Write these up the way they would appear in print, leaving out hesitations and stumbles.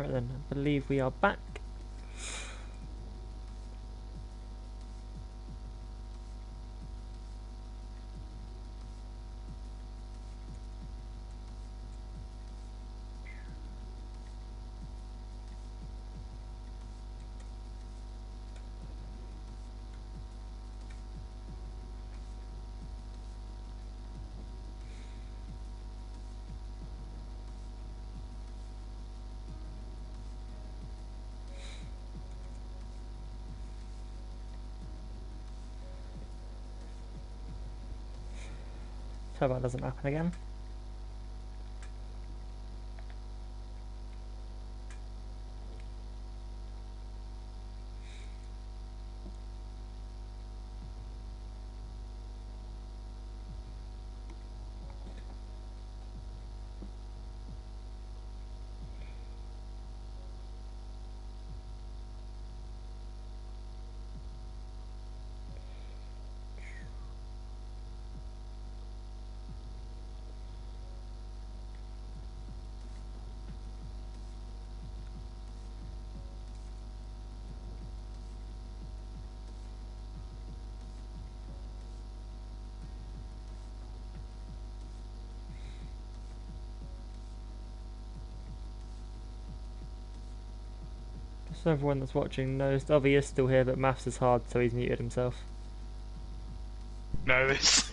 Right then, I believe we are back. Hope that doesn't happen again. So everyone that's watching knows Dovey is still here, but maths is hard, so he's muted himself. No, it's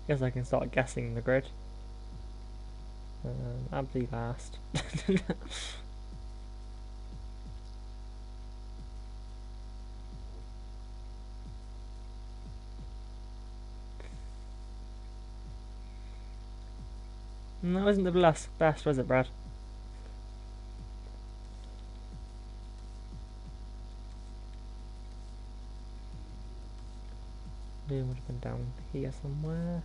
Guess I can start guessing the grid. I'll be last. No, isn't the best, was it, Brad? It would have been down here somewhere.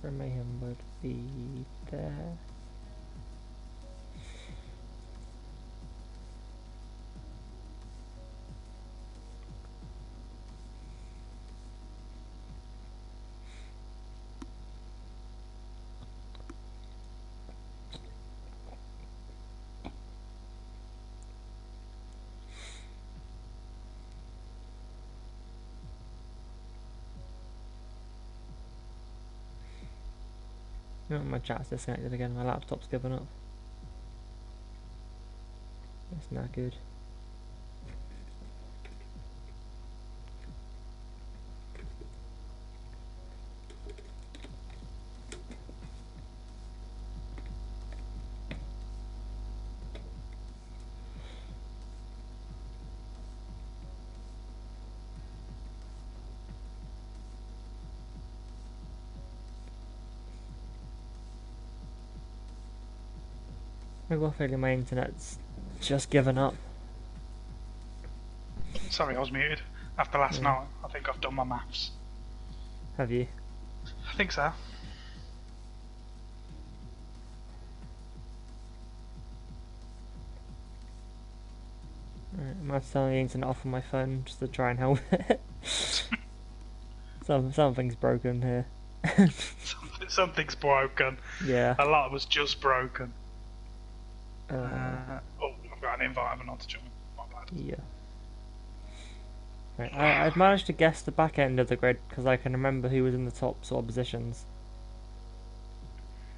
For Mayhem would be there. Oh, my chat's disconnected again, my laptop's given up. That's not good. I got a feeling my internet's just given up. sorry, I was muted. After last Yeah. night, I think I've done my maths. Have you? I think so. Right, I might have to turn the internet off on my phone just to try and help it. Something's broken here. Something's broken. Yeah. A lot was just broken. Uh, I've got an invite. I'm not to join. My bad. yeah. Right, I've managed to guess the back end of the grid because I can remember who was in the top sort of positions.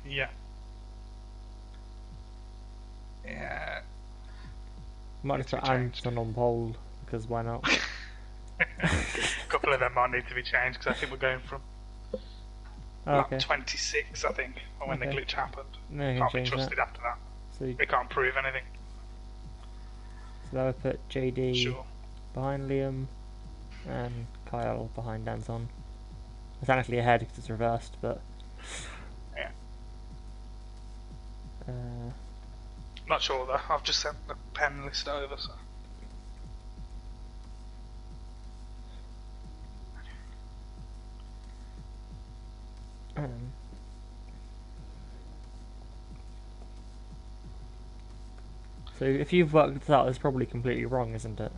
Yeah. Yeah. Might need just to put be changed. Anton on pole, because why not? A couple of them might need to be changed because I think we're going from lap Okay, 26, I think, when the Okay. glitch happened. then I can Can't be change trusted that. after that. So, We can't prove anything. so that would put JD Sure. behind Liam, and Kyle behind Anton. It's technically ahead because it's reversed, but... Yeah. Uh, Not sure though. I've just sent the pen list over, so. um, so if you've worked this out, it's probably completely wrong, isn't it?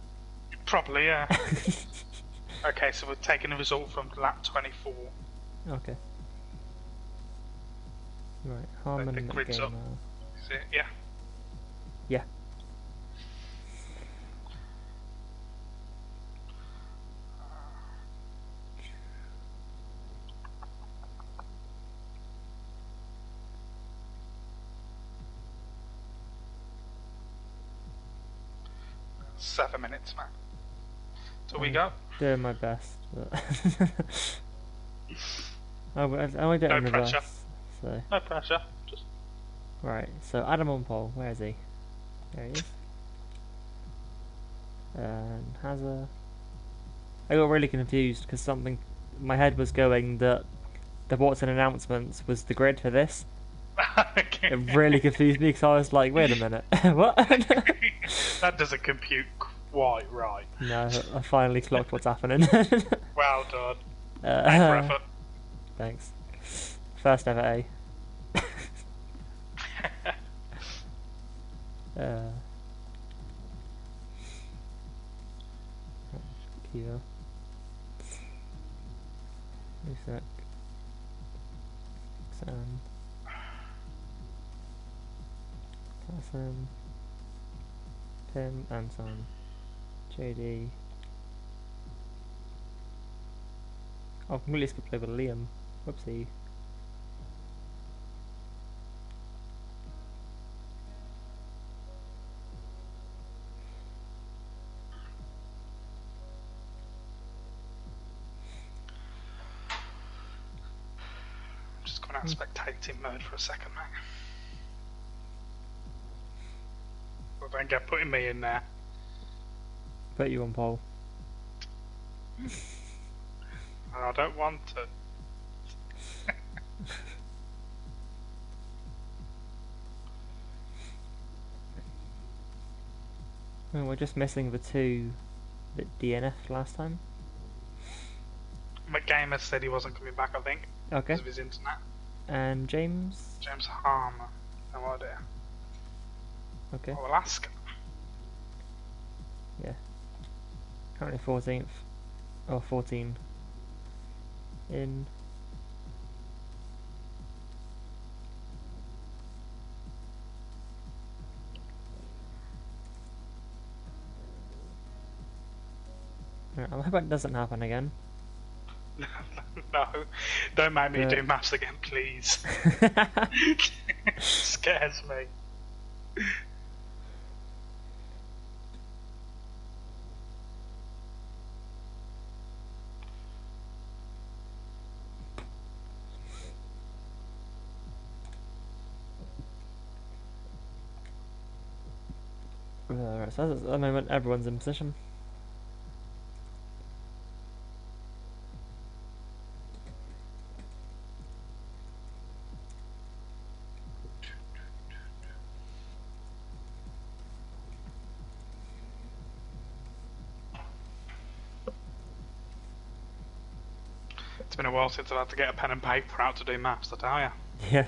Probably, yeah. Okay, so we're taking the result from lap 24. Okay. Right, The Harmon grid's up. Gamer. Is it? Yeah. Yeah. Seven minutes, man. So we I'm go. doing my best, but I only do it No in reverse. pressure. So No pressure. Just right, so Adam on pole. Where is he? There he is. And I got really confused because something. My head was going that the what's in announcements was the grid for this. okay. It really confused me because I was like, wait a minute, what? That doesn't compute quite right. No, I finally clocked what's happening. Well done. Thanks for effort. Thanks. First ever A. Kia. Isaac. Sam. Hassan. Tim. Anton. JD. Oh, I've completely skipped over Liam. Whoopsie. I'm just going out spectating mode for a second, mate. Well, don't get putting me in there. Put you on pole. And I don't want to. Oh, we're just missing the two that DNF last time. McGamer said he wasn't coming back, I think, Okay. because of his internet. And James. James Harmer. No idea. Okay. Oh, Alaska. Yeah. Currently 14th. Or 14. In. Right, I hope it doesn't happen again. No, don't make me But- do maths again, please. Scares me. Right, so at the moment everyone's in position. It's been a while since I've had to get a pen and paper out to do maths, I tell ya. Yeah.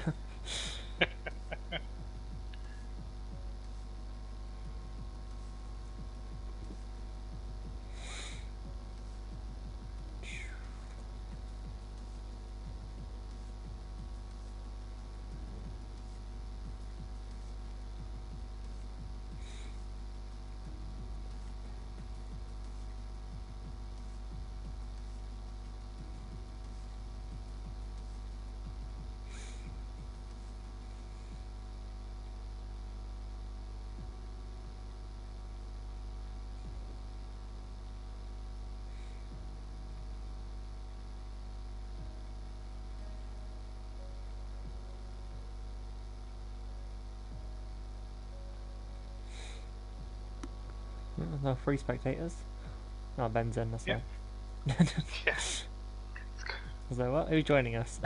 No, 3 spectators. Oh, Ben's in, that's Yeah. right. Yeah. I was like, what? Who's joining us?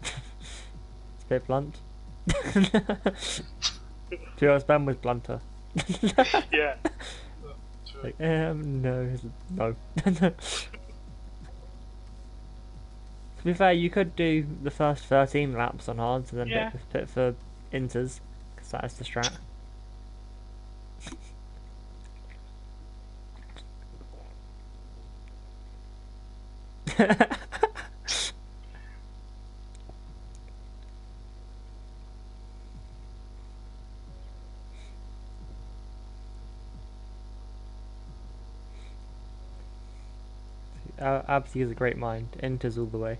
It's a bit blunt. To be honest, Ben was blunter. Yeah. True. Like, no, no. To be fair, you could do the first 13 laps on hards and then Yeah. pit for inters, because that is the strat. Absi is a great mind. Inters all the way.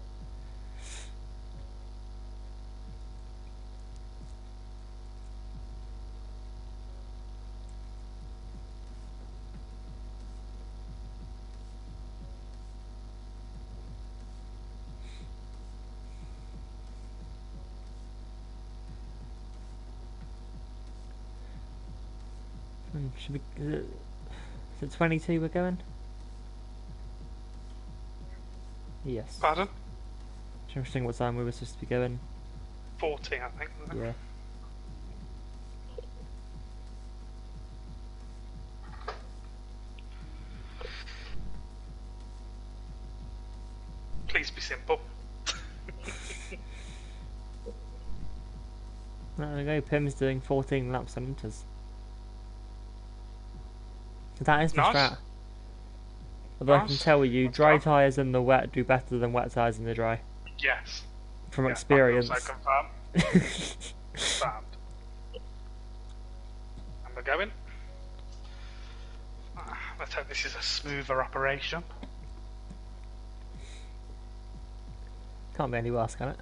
Should we? Is it 22 we're going? Yes. Pardon? Interesting what time we were supposed to be going. 40, I think. Wasn't it? Yeah. Please be simple. There we go. Pim's doing 14 laps on inters. That is the Nice. strat. Although I can Nice. tell you, That's dry fine. tyres in the wet do better than wet tyres in the dry. Yes. From Yeah, experience. I can also confirm. Confirmed. And we're going. Let's hope this is a smoother operation. Can't be any worse, can it?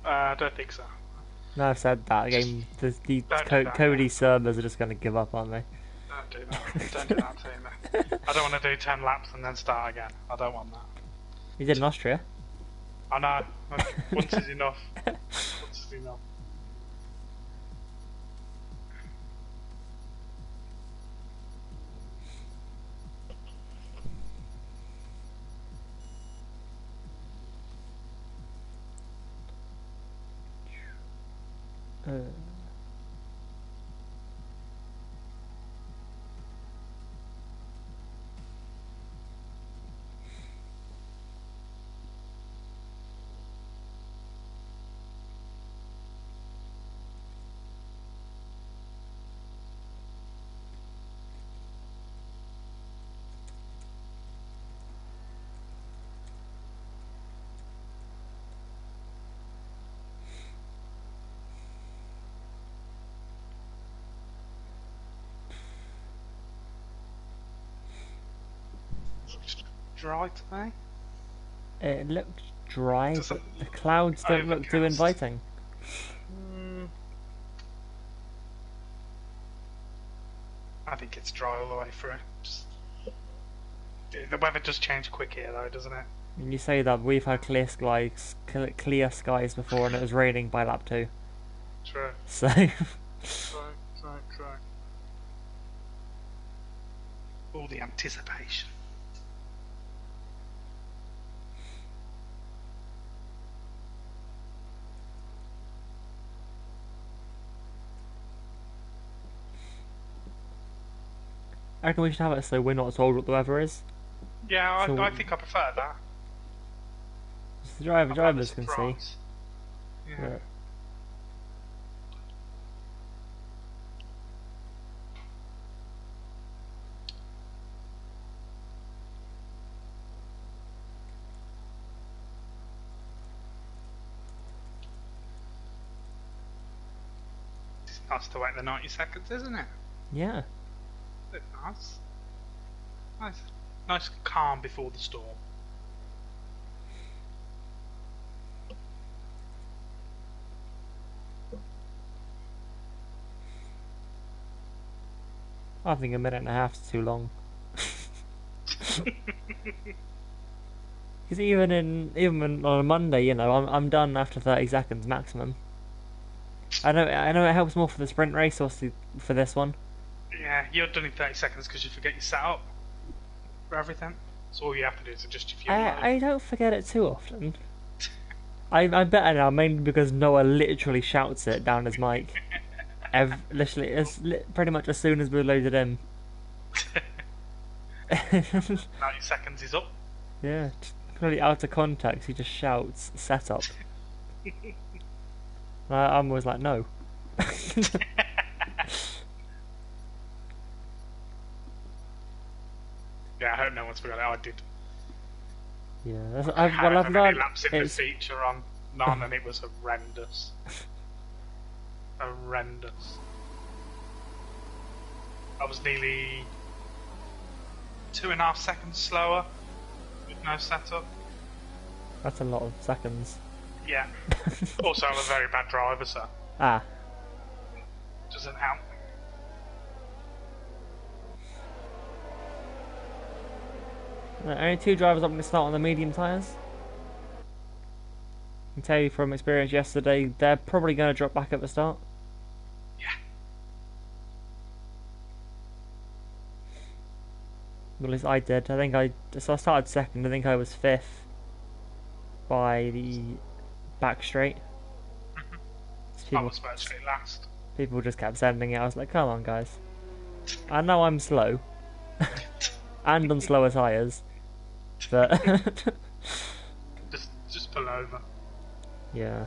I don't think so. No, I've said that. Game, the don't do that, Cody yeah. servers are just going to give up, aren't they? Don't do that. Don't do that to me. I don't want to do 10 laps and then start again. I don't want that. You did in Austria. I know. Once is enough. Once is enough. Uh, Dry today? it looked dry, Doesn't but the clouds don't look too overcast. inviting. I think it's dry all the way through. The weather does change quick here, though, doesn't it? And you say that we've had clear skies before, and it was raining by lap 2. True. So True. All the anticipation. I reckon we should have it so we're not told what the weather is. Yeah, So- I think I prefer that. So the I'd rather drivers can see. surprise. Yeah. Yeah. Has to wait the 90 seconds, isn't it? Yeah. Bit nice. Nice calm before the storm. I think a minute and a half is too long. Because even on a Monday, you know, I'm done after 30 seconds maximum. I know it helps more for the sprint race, or for this one. Yeah, you're done in 30 seconds because you forget your setup for everything. So all you have to do is adjust your fuel load. I don't forget it too often. I'm better now, mainly because Noah literally shouts it down his mic. Literally, pretty much as soon as we're loaded in. 90 seconds is up. Yeah, completely out of context, he just shouts setup. I'm always like, no. Yeah, I hope no one's forgot it. I did. Yeah, I've learned laps in the feature on none, and it was horrendous. Horrendous. I was nearly 2.5 seconds slower with no setup. That's a lot of seconds. Yeah. Also, I'm a very bad driver, so Ah. doesn't help. Only 2 drivers opting to start on the medium tyres. I can tell you from experience yesterday, they're probably going to drop back at the start. Yeah. Well, at least I did. So I started second. I think I was 5th by the back straight. I was virtually last. People just kept sending it. I was like, come on, guys. I know I'm slow. And on slower tyres. But just pull over. Yeah.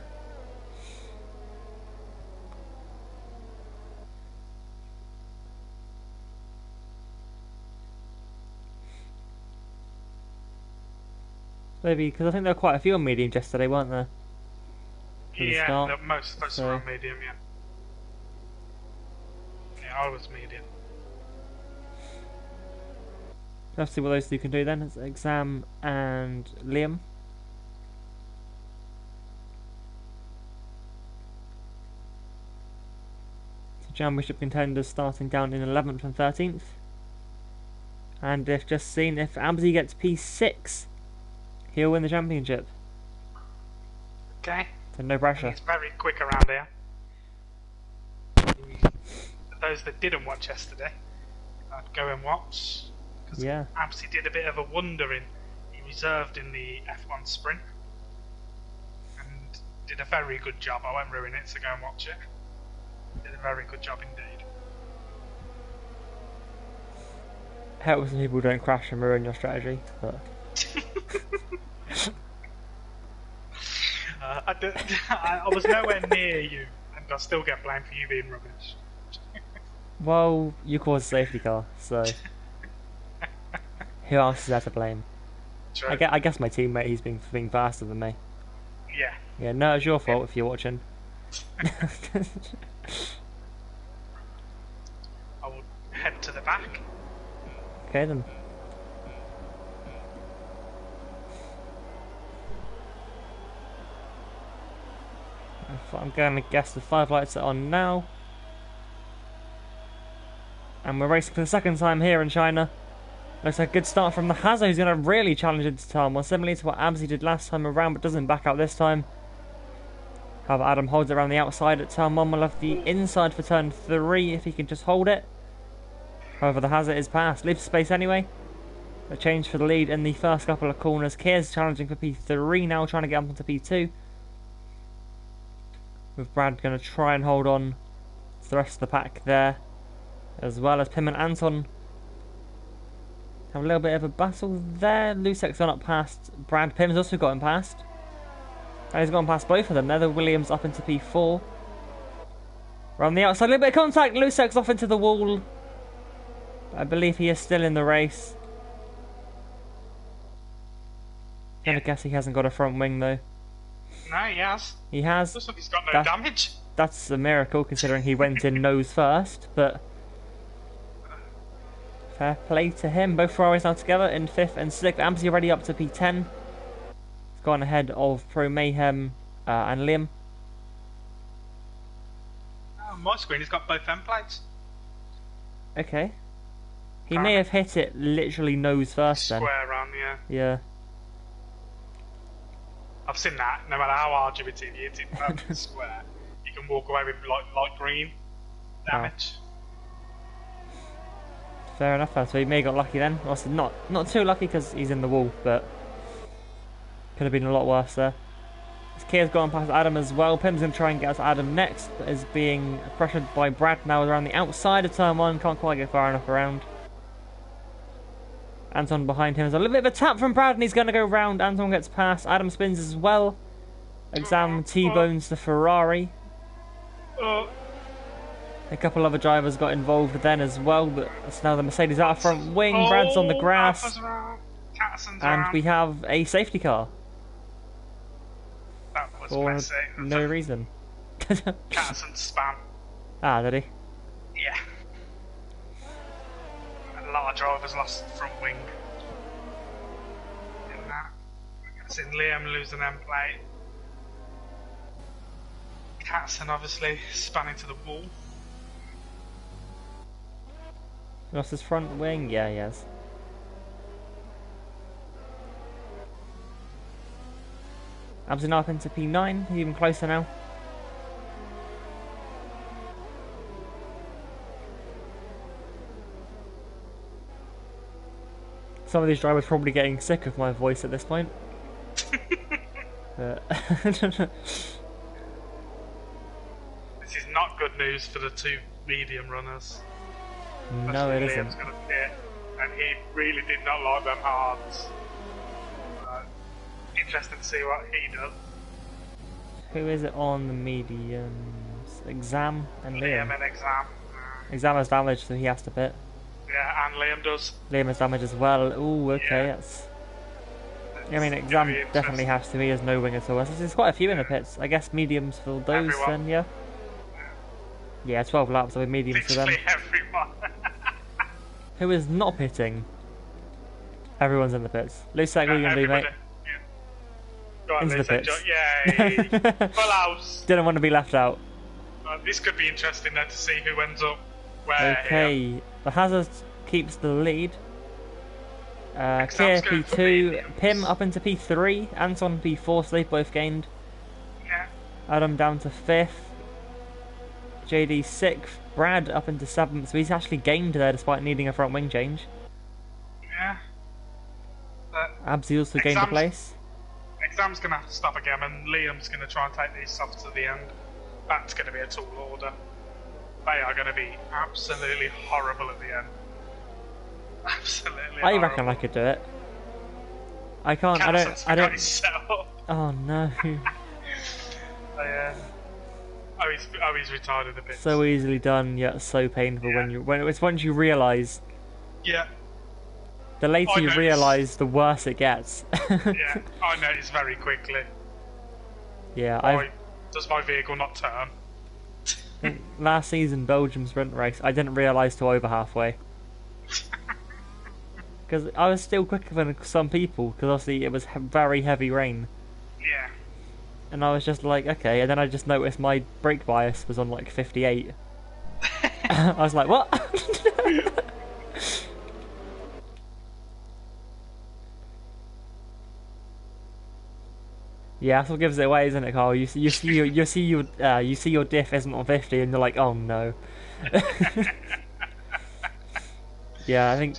Maybe because I think there were quite a few on medium yesterday, weren't there? Yeah, most were on medium. Yeah. Yeah, I was medium. Let's see what those two can do then. It's Exam and Liam. So Championship contenders starting down in 11th and 13th. And if just seen, if Abzi gets P6, he'll win the championship. Okay. So no pressure. It's very quick around here. For those that didn't watch yesterday, I'd go and watch. Yeah. Absi did a bit of a wondering. He reserved in the F1 sprint and did a very good job. I won't ruin it, so go and watch it. Did a very good job indeed. Helps when people don't crash and ruin your strategy, but I was nowhere near you, and I still get blamed for you being rubbish. well, you caused a safety car, so who else is there to blame? True. I guess my teammate, he's being faster than me. Yeah. Yeah, no, it's your fault if you're watching. I will head to the back. Okay then. I'm going to guess the 5 lights are on now. And we're racing for the second time here in China. Looks like a good start from the Hazo, who's going to really challenge into turn 1, similarly to what Abzi did last time around, but doesn't back out this time. However, Adam holds it around the outside at turn 1. We'll have the inside for turn 3 if he can just hold it. However, the Hazo is passed. Leaves space anyway. A change for the lead in the first couple of corners. Keir's challenging for P3 now, trying to get up onto P2. With Brad going to try and hold on to the rest of the pack there. As well as Pim and Anton have a little bit of a battle there. Lusek's gone up past Brad. Pim's also gotten past. And he's gone past both of them. There, the Williams up into P4. We're on the outside, a little bit of contact. Lusek's off into the wall. I believe he is still in the race. I'm gonna guess he hasn't got a front wing though. No, he has. He has. Looks like he's got no damage. that's a miracle considering he went in nose first, but fair play to him. Both Ferraris now together in 5th and 6th. Amsey already up to P10. He's gone ahead of Pro Mayhem and Liam. On my screen, he's got both end plates. Okay. He may have hit it literally nose first then. Square round, yeah. Yeah. I've seen that. No matter how hard you hit it, if you hit it perfectly square, you can walk away with light green damage. Fair enough. So he may have got lucky then. Also, not too lucky because he's in the wall, but could have been a lot worse there. Kia's gone past Adam as well. Pim's going to try and get us Adam next, but is being pressured by Brad now around the outside of turn 1. Can't quite get far enough around. Anton behind him is a little bit of a tap from Brad, and he's going to go round. Anton gets past. Adam spins as well. Exam T-bones the Ferrari. A couple other drivers got involved then as well, but it's now the Mercedes out front wing. Brad's on the grass. And we have a safety car. That was for messy. no reason. Catterson spam. Ah, did he? Yeah. A lot of drivers lost front wing. In that. I've seen Liam lose an end plate. Catterson obviously spun into the wall. Lost his front wing? Yeah, he has. Absing up into P9, even closer now. Some of these drivers probably getting sick of my voice at this point. This is not good news for the two medium runners. No, it isn't. Liam's gonna pit, and he really did not like them hards. Interesting to see what he does. Who is it on the mediums? Exam and Liam. Liam and Exam. Exam has damage, so he has to pit. Yeah, and Liam does. Liam has damage as well. Ooh, okay, Yeah. that's... I mean, Exam definitely has to. He has no wing at all. There's quite a few in the pits. I guess mediums for those, Everyone. then, yeah? Yeah, 12 laps with mediums for them. Literally everyone. Who is not pitting? Everyone's in the pits. Luce, what are you going to do, mate? Go on, Into the Liz, pits. Yay! Full house. Didn't want to be left out. This could be interesting though to see who ends up where. Okay, Here. the Hazard keeps the lead. Kia Exam's going for P2, mediums. Pim up into P3, Anton P4, so they've both gained. Yeah. Adam down to 5th. JD 6th. Brad up into 7th, so he's actually gained there despite needing a front wing change. Yeah. Absy also gained a place. Exam's going to have to stop again, and Liam's going to try and take these off to the end. That's going to be a tall order. They are going to be absolutely horrible at the end. Absolutely. I reckon I could do it. I can't. I don't. Set up. Oh no. He's retarded a bit. So easily done, yet so painful when it's once you realise. Yeah. The later you realise, the worse it gets. Yeah, I noticed very quickly. Yeah, does my vehicle not turn? last season Belgium sprint race, I didn't realise till over halfway. Because I was still quicker than some people, because obviously it was very heavy rain. Yeah. And I was just like, okay, and then I just noticed my brake bias was on like 58. I was like, what? Yeah, that's what gives it away, isn't it, Carl? You see your diff isn't on 50, and you're like, oh no. Yeah, I think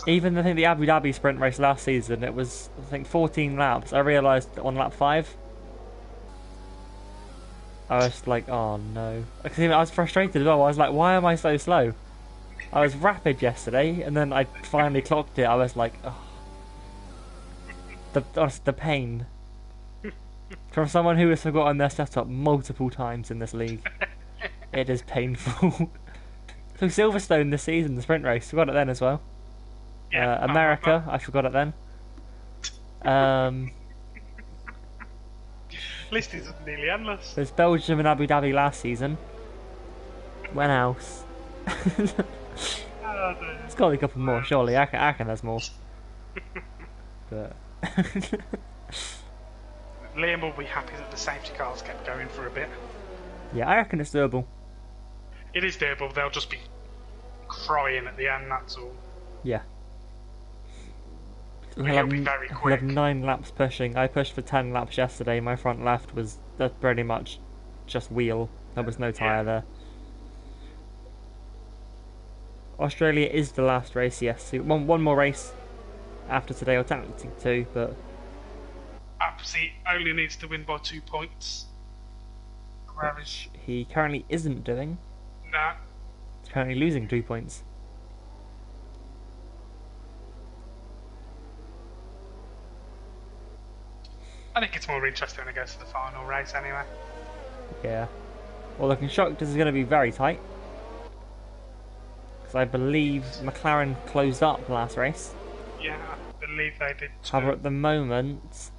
even the Abu Dhabi sprint race last season, it was I think 14 laps. I realised on lap 5, I was like, oh no. Because I was frustrated as well. I was like, why am I so slow? I was rapid yesterday, and then I finally clocked it. I was like, oh, the pain. From someone who has forgotten their setup multiple times in this league, it is painful. So Silverstone this season, the sprint race, forgot it then as well. Yeah, America, I forgot it then. list is nearly endless. There's Belgium and Abu Dhabi last season. When else? Oh, dear. There's got to be a couple more, surely. I reckon there's more. But Liam will be happy that the safety cars kept going for a bit. yeah, I reckon it's doable. It is doable, they'll just be crying at the end, that's all. Yeah. He'll be very We'll quick. have 9 laps pushing. I pushed for 10 laps yesterday. My front left was pretty much just wheel. There was no tyre there. Australia is the last race, yes. So one more race after today, or technically 2, but Absy only needs to win by 2 points. Whereas, he currently isn't doing. nah, He's currently losing 2 points. I think it's more interesting when it goes to the final race anyway. Yeah. Well, the constructors is going to be very tight. Because I believe McLaren closed up last race. Yeah, I believe they did too. However, at the moment,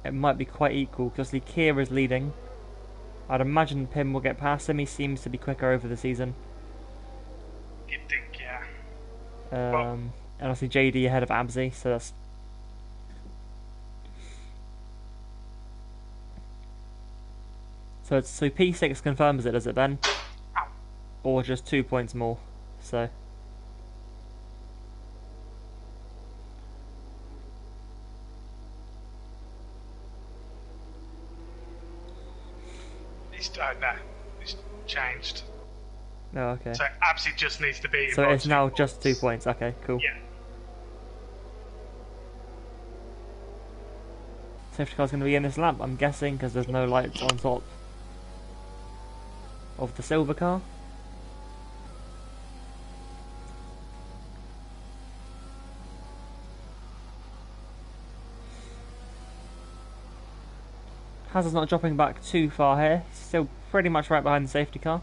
it might be quite equal because Kia is leading. I'd imagine Pim will get past him. He seems to be quicker over the season. You'd think, yeah. And obviously JD ahead of Abzi, so that's... So P6 confirms it, does it, Ben? Ow. Or just 2 points more, so... No, it's changed. Oh, okay. So Absy just needs to be. So it's now just 2 points. Okay, cool. Yeah. Safety car's going to be in this lap, I'm guessing, because there's no lights on top of the silver car. Hazard's not dropping back too far here. He's still pretty much right behind the safety car.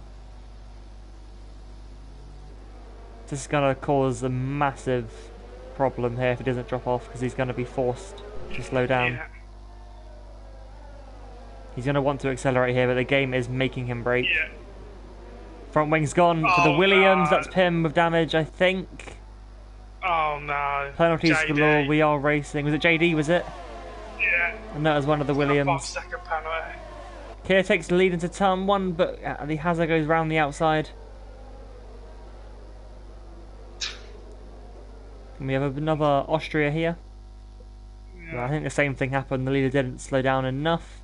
This is going to cause a massive problem here if he doesn't drop off, because he's going to be forced to slow down. Yeah. He's going to want to accelerate here, but the game is making him brake. Yeah. Front wing's gone for the Oh, Williams. no. That's Pim with damage, I think. Oh no. Penalties JD. galore. We are racing. Was it JD? Was it? Yeah. And that was one of the Williams. 5-second penalty. Kia takes the lead into turn 1, but the Hazard goes round the outside. And we have another Austria here. Yeah. Well, I think the same thing happened. The leader didn't slow down enough.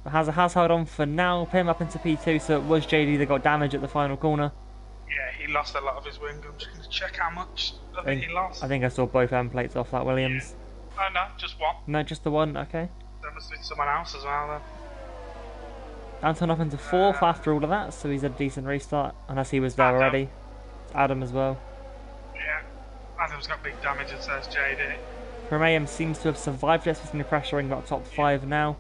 But Hazard has held on for now. Pim up into P2, so it was JD that got damage at the final corner. Yeah, he lost a lot of his wing. I'm just going to check how much I think he lost. I think I saw both end plates off that Williams. Oh no, just one. No, just the one. Okay. There must be someone else as well then. Anton up into 4th after all of that, so he's a decent restart, unless he was there Adam. already. Adam as well. Yeah. Adam's got big damage, it says JD. Permayam seems to have survived this, he's going to be pressuring about top 5 now.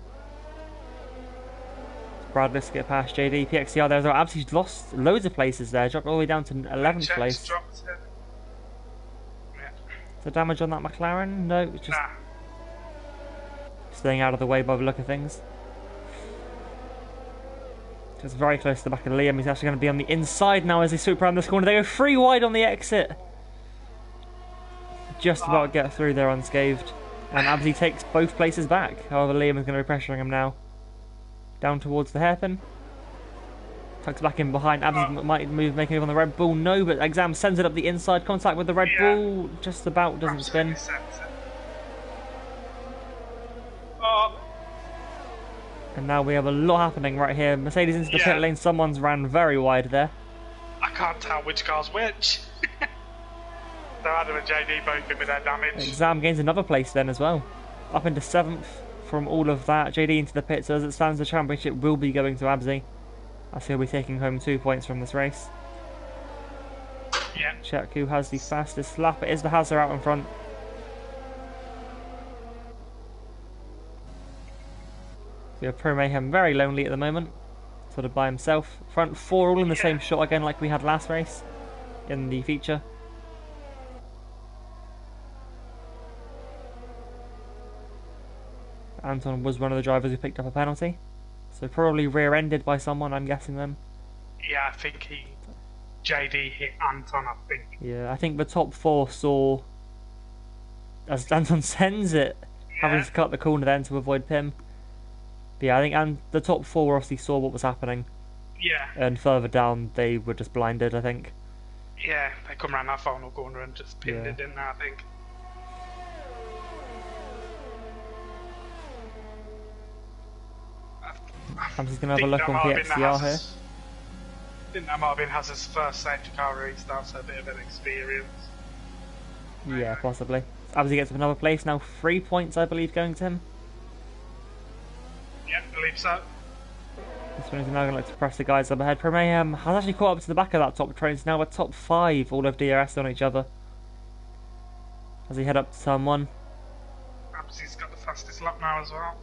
Bradley's get past JD, PXCR there as well. Absolutely lost loads of places there, dropped all the way down to 11th Checks place. dropped it. Yeah. So damage on that McLaren? No, it's just Nah. staying out of the way by the look of things. Just very close to the back of Liam. He's actually going to be on the inside now as they swoop around this corner. They go 3 wide on the exit. Just about get through there unscathed. And Abzi takes both places back. However, Liam is going to be pressuring him now. Down towards the hairpin. Tucks back in behind. Abzi might move, making it on the Red Bull. No, but Exam sends it up the inside. Contact with the Red Bull. Just about doesn't spin. Absolutely sends it. Oh, And now we have a lot happening right here. Mercedes into the pit lane. Someone's ran very wide there. I can't tell which car's which. So Adam and JD both in with their damage. Exam gains another place then as well. Up into 7th from all of that. JD into the pit, so as it stands, the championship will be going to Abzi. As he'll be taking home 2 points from this race. Yeah. Check who has the fastest lap. It is the Hazard out in front. We have Pro Mayhem very lonely at the moment. Sort of by himself. Front 4 all in the same shot again like we had last race. In the feature. Anton was one of the drivers who picked up a penalty. So probably rear-ended by someone, I'm guessing then. Yeah, I think JD hit Anton, I think. Yeah, I think the top four saw, as Anton sends it, having to cut the corner then to avoid Pim. But yeah, I think the top four obviously saw what was happening. Yeah. And further down, they were just blinded, I think. Yeah, they come around that final corner and just pinned it, didn't they, I think. I'm just going to have a look on PXDR here. I think that might have been Hazard's first safety car restart, so a bit of an experience. Yeah, possibly. Abzi gets up another place now, 3 points, I believe, going to him. Yeah, I believe so. This one is now going to look to press the guys up ahead. Mayhem has actually caught up to the back of that top train, so now we're top 5, all of DRS on each other. As he head up to turn 1. Abzi's got the fastest lap now as well.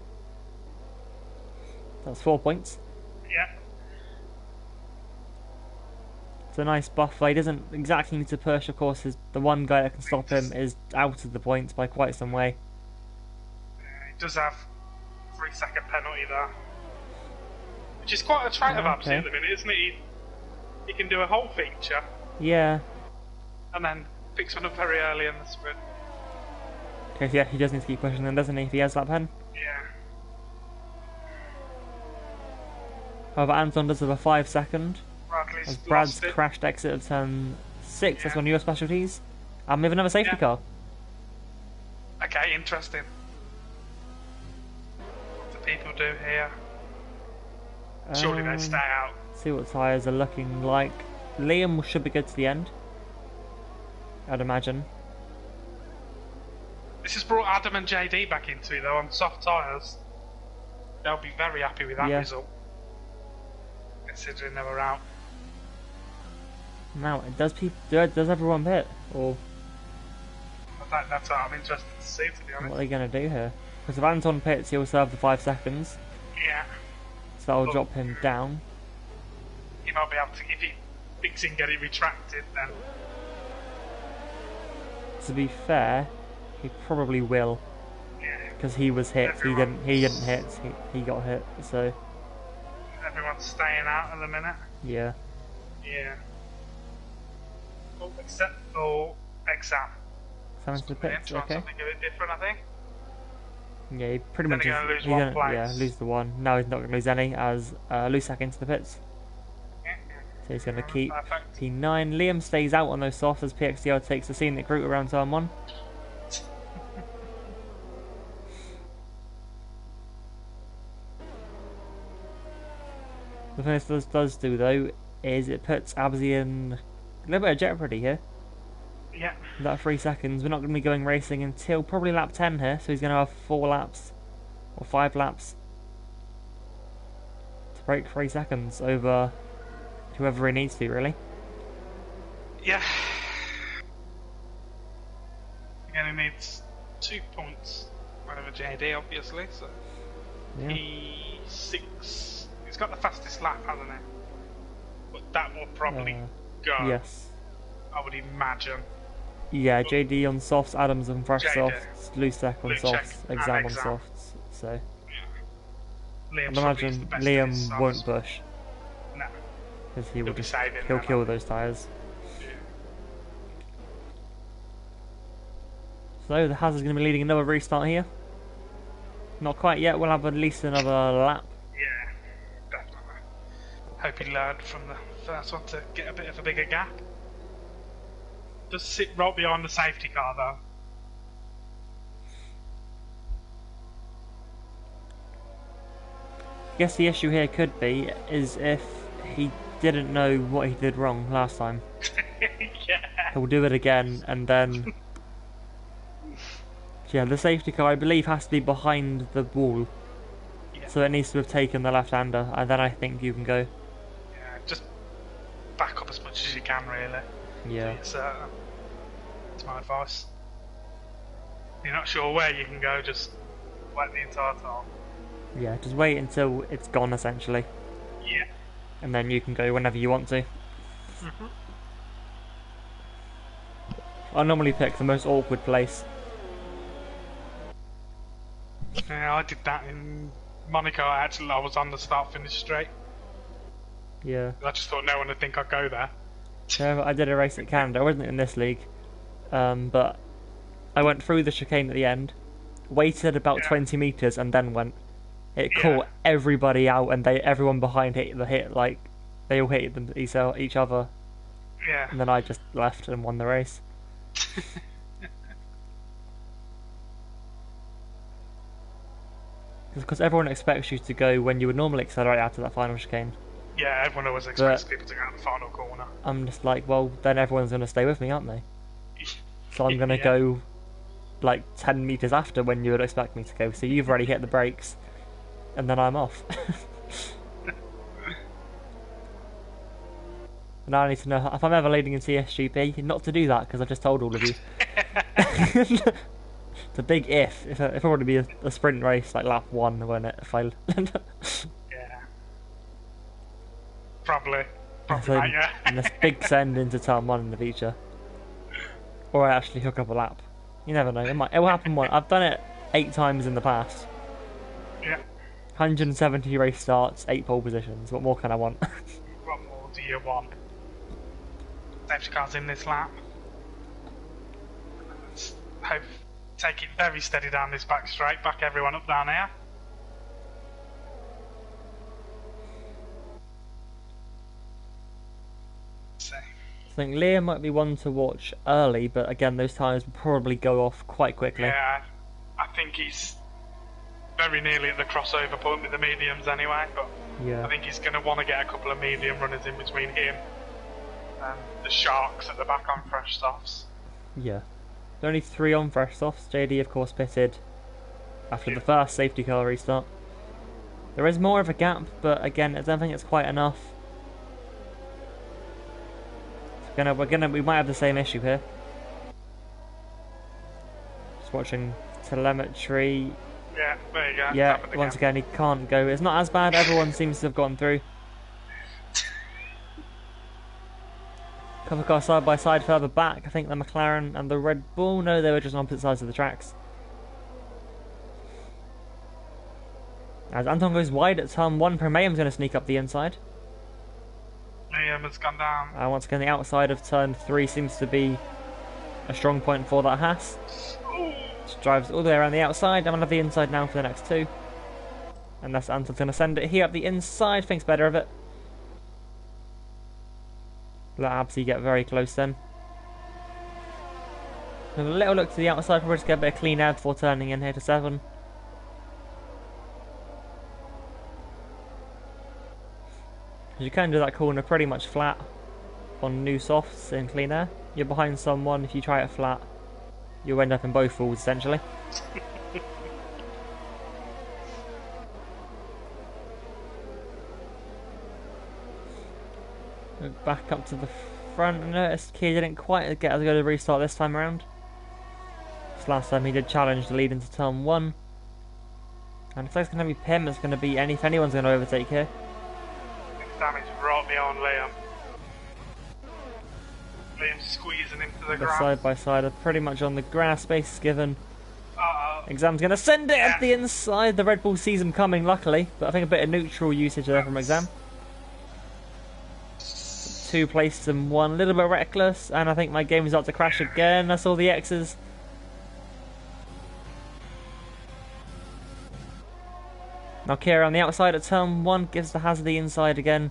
That's 4 points. Yeah. It's a nice buffer. He doesn't exactly need to push, of course. The one guy that can stop him is out of the points by quite some way. Yeah, he does have 3-second penalty there. Which is quite a trait of Abzi at the minute, isn't it? He can do a whole feature. Yeah. And then picks one up very early in the sprint. Okay, so yeah, he does need to keep pushing them, doesn't he, if he has that pen? Yeah. However, Anton does have a 5-second. As Brad's crashed exit of turn 6, that's one of your specialties. And we have another safety car. Okay, interesting. What do people do here? Surely they stay out. See what tyres are looking like. Liam should be good to the end, I'd imagine. This has brought Adam and JD back into it though on soft tyres. They'll be very happy with that result, considering they were out. Now, does everyone pit? Or That's what I'm interested to see, to be honest. what are they going to do here? Because if Anton pits, he'll serve the 5 seconds. Yeah. So that'll drop him down. He might be able to, if he thinks he can get it retracted, then. To be fair, he probably will. Yeah. Because he was hit. He didn't hit. He got hit. So. Everyone's staying out at the minute. Yeah. Yeah. Oh, except for exam. Exam's the pits. Okay. Something a bit different, I think. Yeah, he pretty much is. He's going to lose the one. No, he's not going to lose any as Lusak into the pits. Yeah. So he's going to keep P9. Liam stays out on those softs as PXDR takes the scenic route around turn 1. The thing this does do though is it puts Abzi in a little bit of jeopardy here. Yeah. That 3 seconds. We're not going to be going racing until probably lap 10 here, so he's going to have 4 laps or 5 laps to break 3 seconds over whoever he needs to, really. Yeah. Again, he needs 2 points over JD, obviously. So he's got the fastest lap, hasn't he? But that will probably go. Yes. I would imagine. Yeah, JD on softs, Adams on fresh softs, Lusak on softs, Exam on Exam. softs. So Yeah. I'd imagine Liam won't push No. because he'll saving kill those tyres. Yeah. So the Hazard's going to be leading another restart here. Not quite yet. We'll have at least another lap. Yeah, definitely. Hope he learned from the first one to get a bit of a bigger gap. Does sit right behind the safety car though. I guess the issue here could be is if he didn't know what he did wrong last time. Yeah. He'll do it again and then yeah, the safety car I believe has to be behind the wall. Yeah. So it needs to have taken the left-hander and then I think you can go. Yeah, just back up as much as you can really. Yeah. It's my advice. If you're not sure where you can go, just wait the entire time. Yeah, just wait until it's gone essentially. Yeah. And then you can go whenever you want to. I normally pick the most awkward place. Yeah, Yeah, I did that in Monaco. I was on the start-finish straight. Yeah. I just thought no one would think I'd go there. So I did a race at Canada. I wasn't in this league, but I went through the chicane at the end, waited about 20 meters, and then went. It caught everybody out, and everyone behind like they all hit each other. Yeah. And then I just left and won the race. Because everyone expects you to go when you would normally accelerate out of that final chicane. Yeah, everyone always expects people to go out the final corner. I'm just like, well, then everyone's going to stay with me, aren't they? So I'm going to go like 10 meters after when you would expect me to go. So you've already hit the brakes, and then I'm off. And I need to know if I'm ever leading in CSGB, not to do that because I've just told all of you. It's a big if. If it were to be a sprint race like lap 1, won't it? If I Yeah. Probably so, right, yeah. And this big send into turn 1 in the future, or I actually hook up a lap. You never know. It will happen once. I've done it 8 times in the past. Yeah. 170 race starts, 8 pole positions. What more can I want? What more do you want? Safety car's in this lap. Let's take it very steady down this back straight. Back everyone up down here. So. I think Liam might be one to watch early, but again, those tyres will probably go off quite quickly. Yeah, I think he's very nearly at the crossover point with the mediums anyway, but yeah. I think he's going to want to get a couple of medium runners in between him and the Sharks at the back on fresh softs. Yeah. There are only 3 on fresh softs. JD, of course, pitted after the first safety car restart. There is more of a gap, but again, I don't think it's quite enough. We might have the same issue here. Just watching telemetry. Yeah, there you go. Yeah, once again, he can't go. It's not as bad. Everyone seems to have gone through. Couple cars side by side further back. I think the McLaren and the Red Bull. No, they were just on opposite sides of the tracks. As Anton goes wide at turn 1, Mayhem's going to sneak up the inside. Mayhem has gone down. Once again, the outside of turn 3 seems to be a strong point for that Haas. Just drives all the way around the outside. I'm going to have the inside now for the next 2. And that's Anton's going to send it here up the inside. Thinks better of it. Let Absy get very close then. Have a little look to the outside. Probably just get a bit of clean air before turning in here to 7. You can do that corner pretty much flat on new softs in clean air. You're behind someone. If you try it flat, you'll end up in both falls essentially. Back up to the front. I noticed Kia didn't quite get as good a restart this time around. This last time he did challenge the lead into turn 1. And if it's going to be Pim, it's going to be if anyone's going to overtake here. Damage right beyond Liam. Liam's squeezing into the grass. Side by side are pretty much on the grass. Space is given. Exam's going to send it at the inside. The Red Bull sees him coming, luckily, but I think a bit of neutral usage there from Exam. 2 places and 1, a little bit reckless, and I think my game is about to crash again. I saw the X's. Now Kira on the outside at turn 1 gives the hazard the inside again.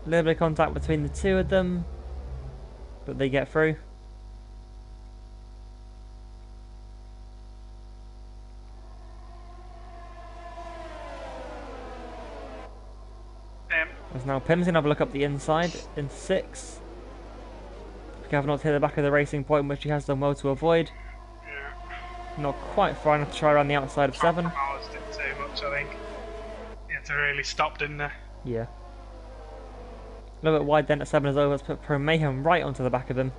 A little bit of contact between the 2 of them, but they get through. As now Pim's going to have a look up the inside in 6. Careful not to hit the back of the racing point, which he has done well to avoid. Not quite far enough to try around the outside of 7. Hours did too much, I think. He had to really stop, didn't they? Yeah. A little bit wide then at 7 as well. Let's put Pro Mayhem right onto the back of him.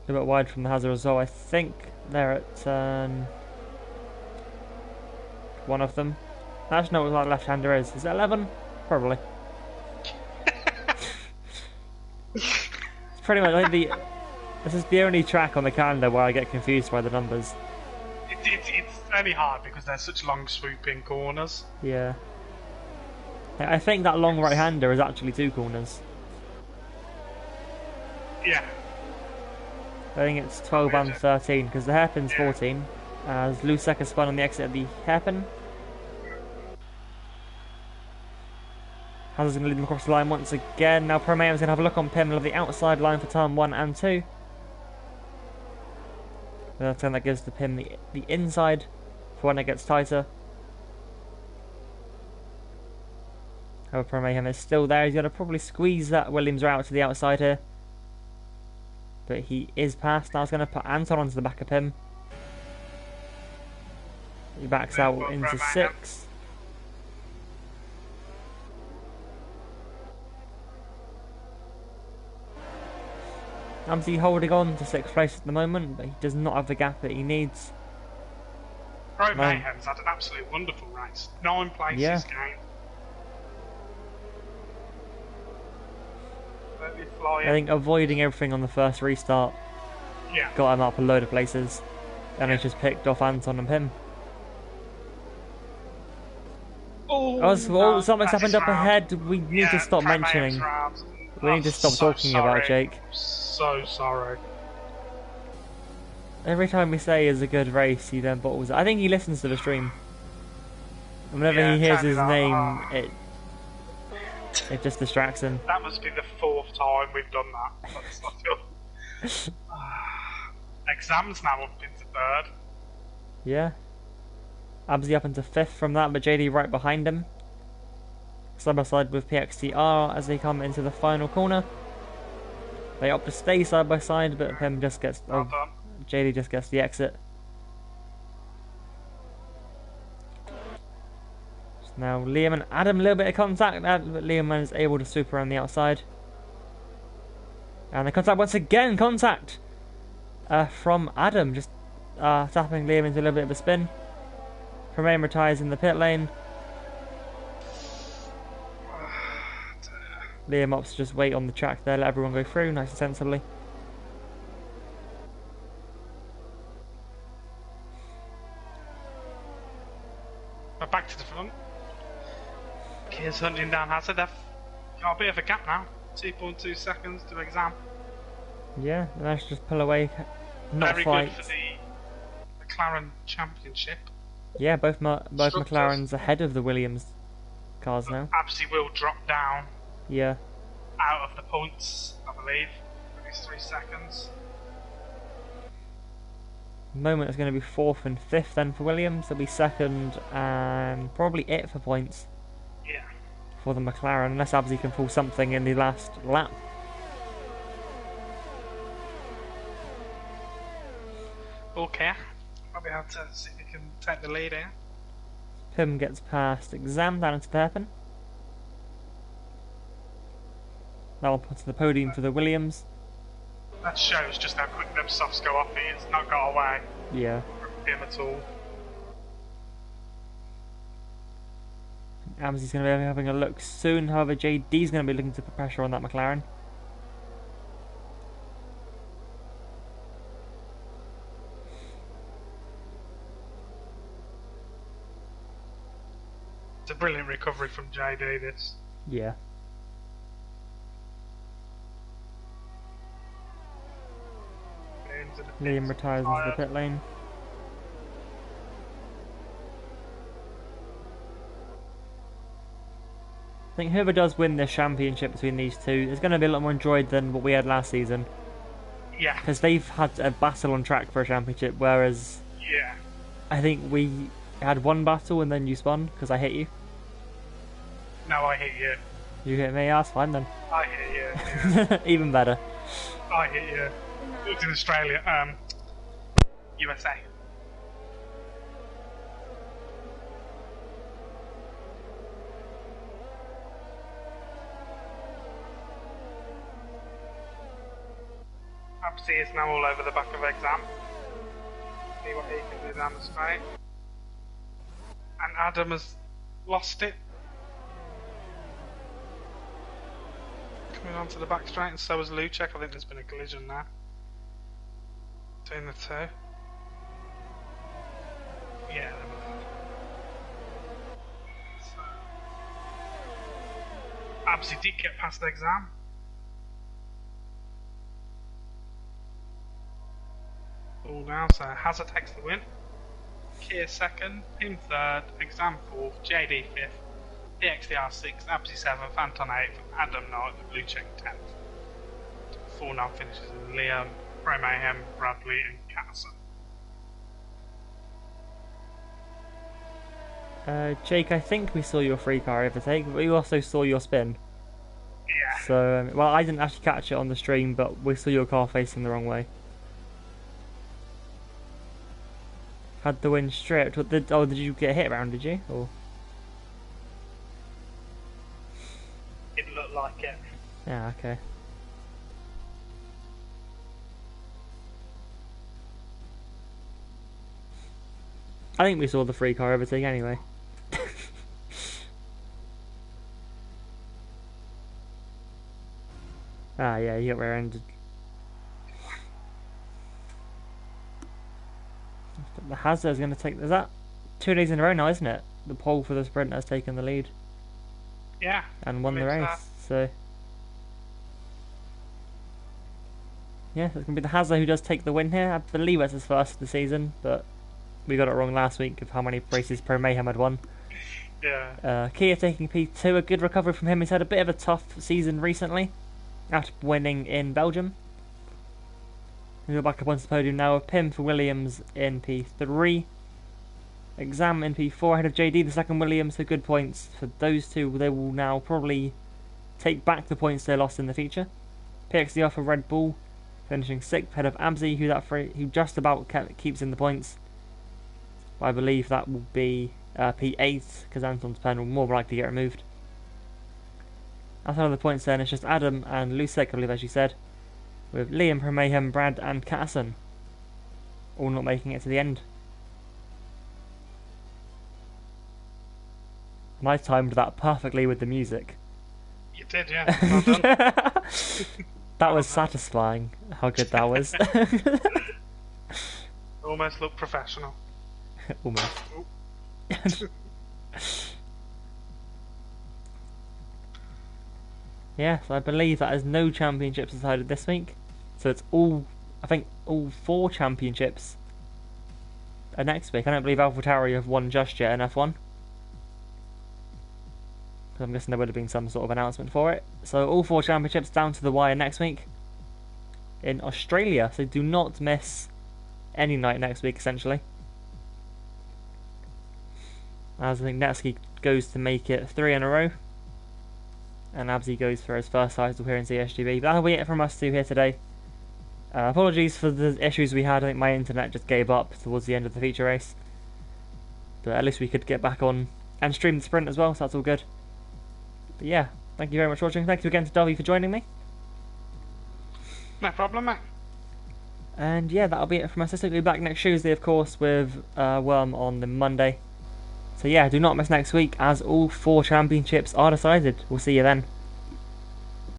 A little bit wide from the hazard as well. I think they're at turn 1 of them. I actually know what that left-hander is. Is it 11? Probably. It's pretty much like this is the only track on the calendar where I get confused by the numbers. It's only hard because they're such long swooping corners. Yeah. I think that long right-hander is actually 2 corners. Yeah. I think it's 12 and 13 because the hairpin's 14. As Lusek has spun on the exit of the hairpin. Hazard's going to lead them across the line once again. Now Promeo's going to have a look on Pim of the outside line for turn 1 and 2. That's turn that gives the Pim the inside for when it gets tighter. However, Promehem is still there. He's going to probably squeeze that Williams route to the outside here. But he is past. Now he's going to put Anton onto the back of Pim. He backs out into 6. Amsey holding on to 6th place at the moment, but he does not have the gap that he needs. Pro Mayhem's had an absolutely wonderful race. 9 places gained. I think avoiding everything on the first restart got him up a load of places, and he's just picked off Anton and Pim. Something's happened up ahead. We need to stop mentioning. We need to stop talking about Jake. So sorry. Every time we say it's a good race, he then bottles it. I think he listens to the stream. And whenever he hears his name, it just distracts him. That must be the 4th time we've done that. That's not Exams now up into 3rd. Yeah. Absy up into 5th from that, but JD right behind him. Side by side with PXTR as they come into the final corner. They opt to stay side by side, but Pim just gets. JD just gets the exit. So now Liam and Adam a little bit of contact, but Liam is able to swoop around the outside. And the contact once again, contact from Adam, just tapping Liam into a little bit of a spin. Romain retires in the pit lane. Liam opts to just wait on the track there, let everyone go through nice and sensibly. Back to the front. Keir's hunting down Hazard. They've got a bit of a gap now. 2.2 seconds to exam. Yeah, they managed to just pull away. Not very fight. Good for the McLaren Championship. Yeah, both McLarens ahead of the Williams cars now. Absolutely will drop down. Yeah. Out of the points, I believe. At least 3 seconds. Moment is going to be 4th and 5th then for Williams. They'll be 2nd and probably it for points. Yeah. For the McLaren, unless Absy can pull something in the last lap. Okay. I'll be able to see if we can take the lead here. Pim gets past Exam down into the hairpin. That will put to the podium for the Williams. That shows just how quick them softs go off. It's not got away from him at all. Amsy's going to be having a look soon. However, JD's going to be looking to put pressure on that McLaren. It's a brilliant recovery from JD, this. Yeah. Liam retires into the pit lane. I think whoever does win this championship between these two is going to be a lot more enjoyed than what we had last season. Yeah. Because they've had a battle on track for a championship, whereas I think we had one battle and then you spun because I hit you. No, I hit you. You hit me, that's fine then. I hit you. Yeah. Even better. I hit you. It was in Australia, USA. Absy is now all over the back of Exam. See what he can do down the straight. And Adam has lost it. Coming onto the back straight, and so has Luchek. I think there's been a collision there between the two. Yeah. So, Absy did get past the exam. All now, so Hazard takes the win. Kia second, Pim third, exam fourth, JD fifth, PXDR sixth, Absy seventh, Anton eighth, Adam ninth, Luchek 10th. 4 now finishes with Liam, Pro Mayhem, Bradley, and Catterson. Jake, I think we saw your free car overtake, but we also saw your spin. Yeah. So, well, I didn't actually catch it on the stream, but we saw your car facing the wrong way. Had the wind stripped. Did you get hit around, did you? Or? It looked like it. Yeah, okay. I think we saw the free car overtake anyway. Ah, yeah, you got rear-ended. The Hazard's going to take... Is that 2 days in a row now, isn't it? The pole for the sprint has taken the lead. Yeah. And won the race, so... Yeah, so it's going to be the Hazard who does take the win here. I believe it's his first of the season, but we got it wrong last week of how many races Pro Mayhem had won. Yeah. Kia taking P2, a good recovery from him. He's had a bit of a tough season recently, after winning in Belgium. We're back up onto the podium now with Pim for Williams in P3. Exam in P4 ahead of JD, the second Williams, so good points for those two. They will now probably take back the points they lost in the feature. PXDR for Red Bull, finishing 6th ahead of Absy, who just about keeps in the points. I believe that will be P8, because Anton's pen will more likely get removed. Outside of the points then, it's just Adam and Lucek, I believe, as you said, with Liam, Mayhem, Brad and Catterson all not making it to the end. And I timed that perfectly with the music. You did, yeah. Well done. That was satisfying, how good that was. Almost looked professional. Almost. Yeah, so I believe that there's no championships decided this week. So it's all, I think, all 4 championships are next week. I don't believe AlphaTauri have won just yet in F1. So I'm guessing there would have been some sort of announcement for it. So all 4 championships down to the wire next week in Australia. So do not miss any night next week, essentially. As I think Netsky goes to make it 3 in a row. And Absy goes for his first title here in CSGB. But that'll be it from us two here today. Apologies for the issues we had. I think my internet just gave up towards the end of the feature race. But at least we could get back on and stream the sprint as well, so that's all good. But yeah, thank you very much for watching. Thank you again to Dovey for joining me. No problem, mate. And yeah, that'll be it from us. We'll be back next Tuesday, of course, with Worm on the Monday. So yeah, do not miss next week, as all 4 championships are decided. We'll see you then.